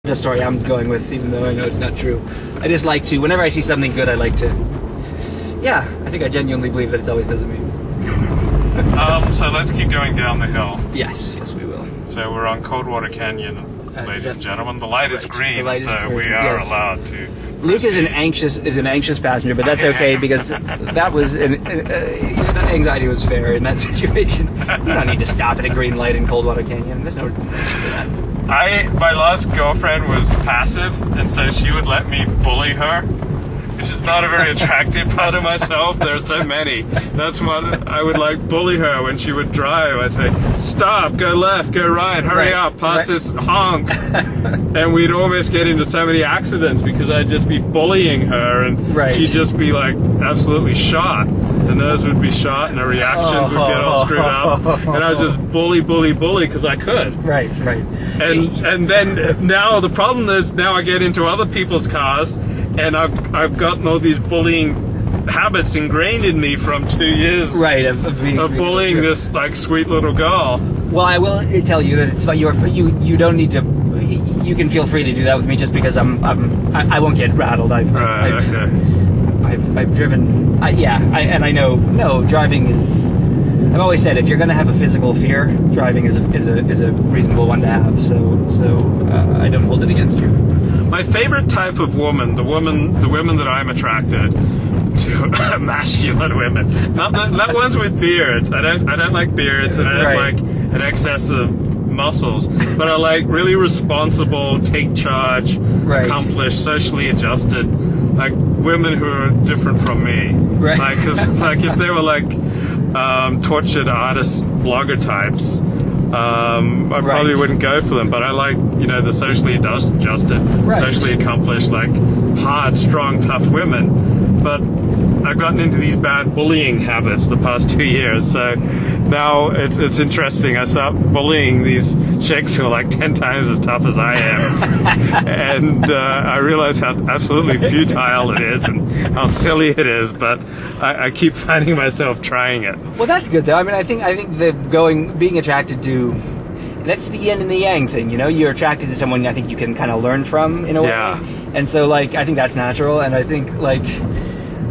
the story I'm going with, even though I know it's not true. I just like to, whenever I see something good, I like to, yeah, I think I genuinely believe that it's always does me. So let's keep going down the hill. Yes, we will. So we're on Coldwater Canyon, ladies and gentlemen. The light is green, light is so green, we are yes. allowed to. Luke is an anxious passenger, but that's okay because that was the anxiety was fair in that situation. You don't need to stop at a green light in Coldwater Canyon. There's no need for that. My last girlfriend was passive, and so she would let me bully her, which is not a very attractive part of myself. There are so many. That's what I would like bully her when she would drive. I'd say, stop, go left, go right, hurry up, pass this honk. And we'd almost get into so many accidents because I'd just be bullying her and she'd just be like absolutely shot. The nose would be shot and her reactions would get all screwed up. And I was just bully because I could. Right. And then now the problem is now I get into other people's cars and I've gotten all these bullying habits ingrained in me from 2 years of bullying this like sweet little girl. Well, I will tell you that it's about you don't need to. You can feel free to do that with me just because I won't get rattled. I've driven. And I know. No, driving is. I've always said if you're going to have a physical fear, driving is a reasonable one to have. So I don't hold it against you. My favorite type of woman, the women that I'm attracted to, masculine women, not ones with beards. I don't like beards, and I don't like an excess of muscles. But I like really responsible, take charge, accomplished, socially adjusted, like women who are different from me. Right. Like, because like if they were like tortured artist blogger types. I probably wouldn't go for them, but I like, the socially adjusted, socially accomplished, like hard, strong, tough women. But I've gotten into these bad bullying habits the past 2 years, so now it's interesting. I start bullying these chicks who are like 10 times as tough as I am, and I realize how absolutely futile it is and how silly it is, but I keep finding myself trying it. Well, that's good though. I mean, I think being attracted to, that's the yin and the yang thing, You're attracted to someone I think you can kind of learn from in a way. And so like I think that's natural, and I think like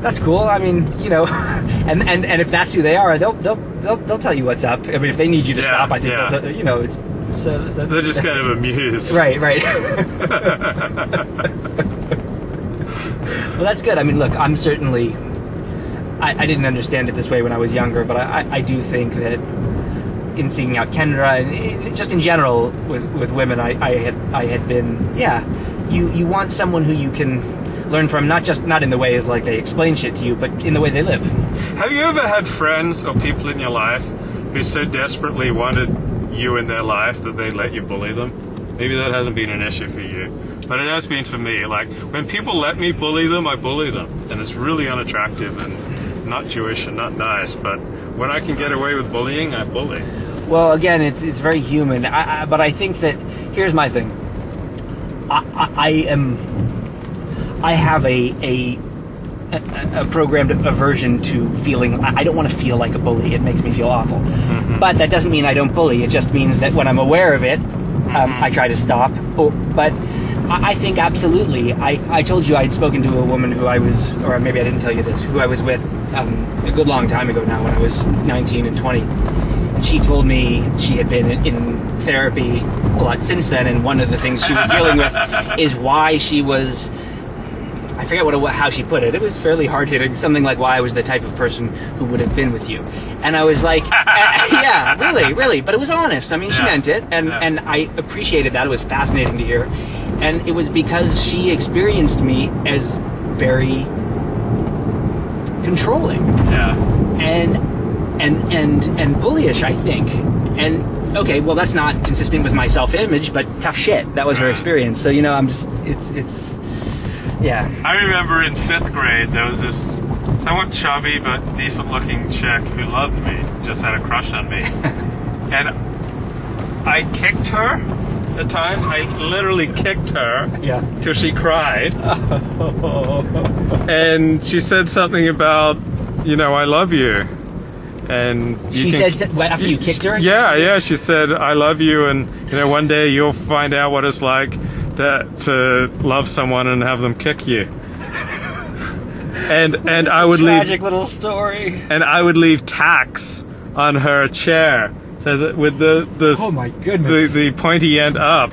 that's cool. I mean, and if that's who they are, they'll tell you what's up. I mean, if they need you to stop, I think it's they're just kind of amused. Right. Well, that's good. I mean, look, I'm certainly. I didn't understand it this way when I was younger, but I do think that in seeking out Kendra and just in general with women, I had been you want someone who you can learn from, not in the way as like they explain shit to you, but in the way they live. Have you ever had friends or people in your life who so desperately wanted you in their life that they let you bully them? Maybe that hasn't been an issue for you, but it has been for me. Like when people let me bully them, I bully them, and it's really unattractive and not Jewish and not nice. But when I can get away with bullying, I bully. Well, again, it's very human. But I think that here's my thing. I have a programmed aversion to feeling. I don't want to feel like a bully. It makes me feel awful. Mm-hmm. But that doesn't mean I don't bully. It just means that when I'm aware of it, I try to stop. But I think absolutely. I told you I'd spoken to a woman who I was, or maybe I didn't tell you this, who I was with a good long time ago now, when I was 19 and 20. And she told me she had been in therapy a lot since then, and one of the things she was dealing with is why she was. I forget how she put it. It was fairly hard-hitting, something like why I was the type of person who would have been with you. And I was like, yeah, really. But it was honest. I mean, she meant it, and I appreciated that. It was fascinating to hear. And it was because she experienced me as very controlling. Yeah. And bullyish, I think. And, okay, well, that's not consistent with my self-image, but tough shit. That was her experience. So, I'm just, it's... Yeah. I remember in 5th grade, there was this somewhat chubby but decent-looking chick who loved me, just had a crush on me. And I kicked her at times. I literally kicked her till she cried. And she said something about, I love you. And she said after you kicked her? Yeah. She said, I love you, and one day you'll find out what it's like to love someone and have them kick you. And I would tragic little story. And I would leave tacks on her chair, so that with the oh my goodness, the pointy end up.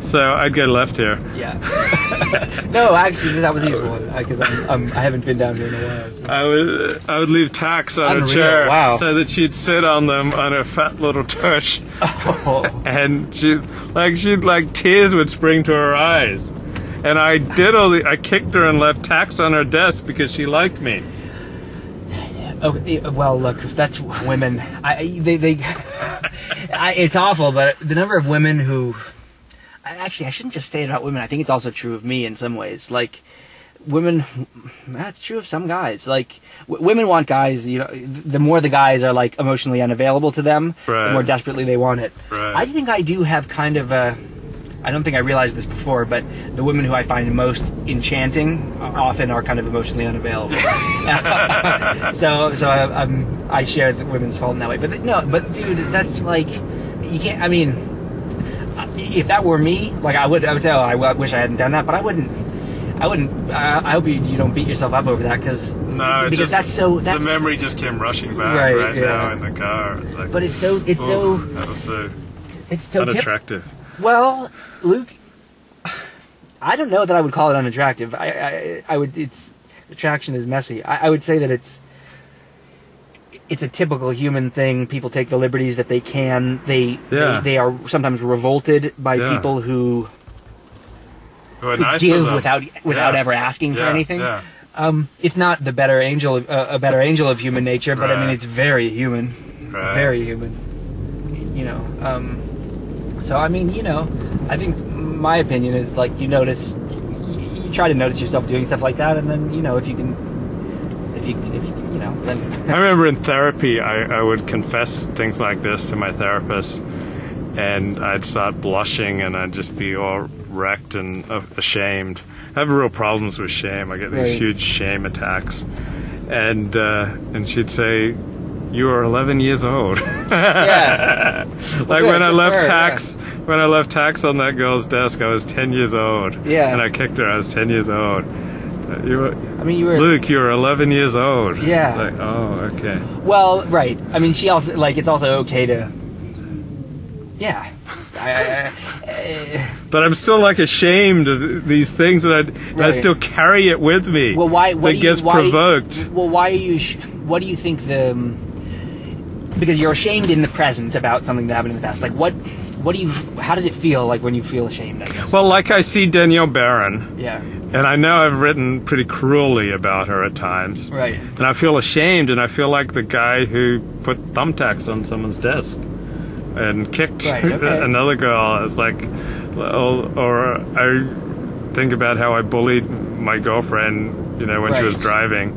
So I'd get left here. Yeah. No, actually, that was a useful one because I haven't been down here in a while. So. I would leave tacks on her chair, so that she'd sit on them on her fat little tush, and she'd tears would spring to her eyes, and I kicked her and left tacks on her desk because she liked me. Okay, well, look, if that's women, it's awful, but the number of women who. Actually, I shouldn't just say it about women. I think it's also true of me in some ways. Like, women, that's true of some guys. Like, women want guys, the more the guys are, like, emotionally unavailable to them, the more desperately they want it. Right. I think I do have kind of a, I don't think I realized this before, but the women who I find most enchanting often are kind of emotionally unavailable. So I share the women's fault in that way. But dude, that's like, you can't, I mean, if that were me, like I would say, oh, I wish I hadn't done that, but I wouldn't. I hope you don't beat yourself up over that because that's the memory just came rushing back now in the car. It's like, but it's so unattractive. Well, Luke, I don't know that I would call it unattractive. I would. It's attraction is messy. I would say that it's a typical human thing. People take the liberties that they can. They are sometimes revolted by people who nice give without ever asking for anything. Yeah. It's not the better angel, a better angel of human nature, but I mean it's very human, very human. So I mean, I think my opinion is like you try to notice yourself doing stuff like that, and then if you can. Then I remember in therapy, I would confess things like this to my therapist, and I'd start blushing, and I'd just be all wrecked and ashamed. I have real problems with shame. I get these huge shame attacks, and she'd say, "You are 11 years old." Yeah. Like when I left tacks on that girl's desk, I was 10 years old. Yeah. And I kicked her. I was 10 years old. You were Luke, you were 11 years old. Yeah. It's like, oh, okay. Well, right. I mean, she also it's also okay to. Yeah. But I'm still ashamed of these things that I still carry it with me. Well, why? Provoked. Well, why are you? What do you think because you're ashamed in the present about something that happened in the past. Like what do you? How does it feel like when you feel ashamed? I guess. Well, I see Danielle Barron. Yeah. And I know I've written pretty cruelly about her at times. Right. And I feel ashamed, and I feel like the guy who put thumbtacks on someone's desk and kicked another girl. It's like, or I think about how I bullied my girlfriend, when she was driving,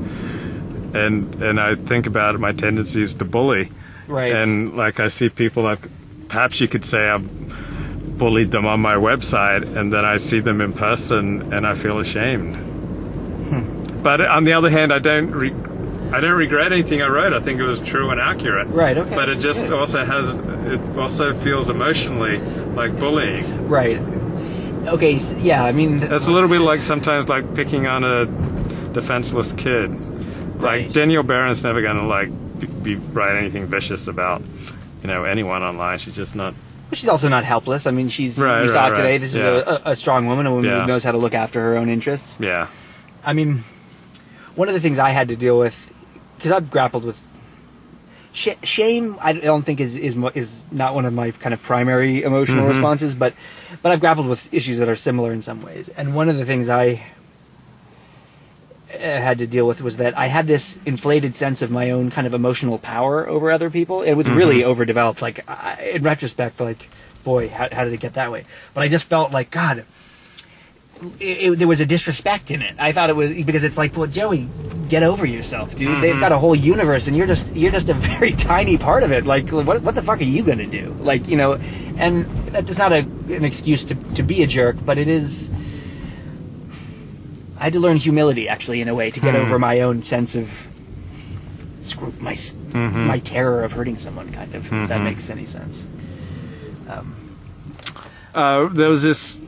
and I think about my tendencies to bully. Right. And I see people perhaps you could say I've bullied them on my website, and then I see them in person and I feel ashamed. But on the other hand, I don't regret anything I wrote. I think it was true and accurate. Right. Okay. But it just also feels emotionally like bullying. Right. Okay. Yeah. I mean, that's a little bit sometimes picking on a defenseless kid. Danielle Barron's never going to write anything vicious about anyone online. She's just not. She's also not helpless. I mean, we saw today. This is a strong woman, a woman who knows how to look after her own interests. Yeah. I mean, one of the things I had to deal with, because I've grappled with shame. I don't think is not one of my kind of primary emotional responses, but I've grappled with issues that are similar in some ways. And one of the things I had to deal with was that I had this inflated sense of my own kind of emotional power over other people. It was really overdeveloped. In retrospect, boy, how did it get that way? But I just felt like, God, there was a disrespect in it. I thought it was because it's well, Joey, get over yourself, dude. They've got a whole universe, and you're just a very tiny part of it. What the fuck are you gonna do? And that's not an excuse to be a jerk, but it is. I had to learn humility, actually, in a way, to get over my own sense of my terror of hurting someone, kind of. If that makes any sense. There's this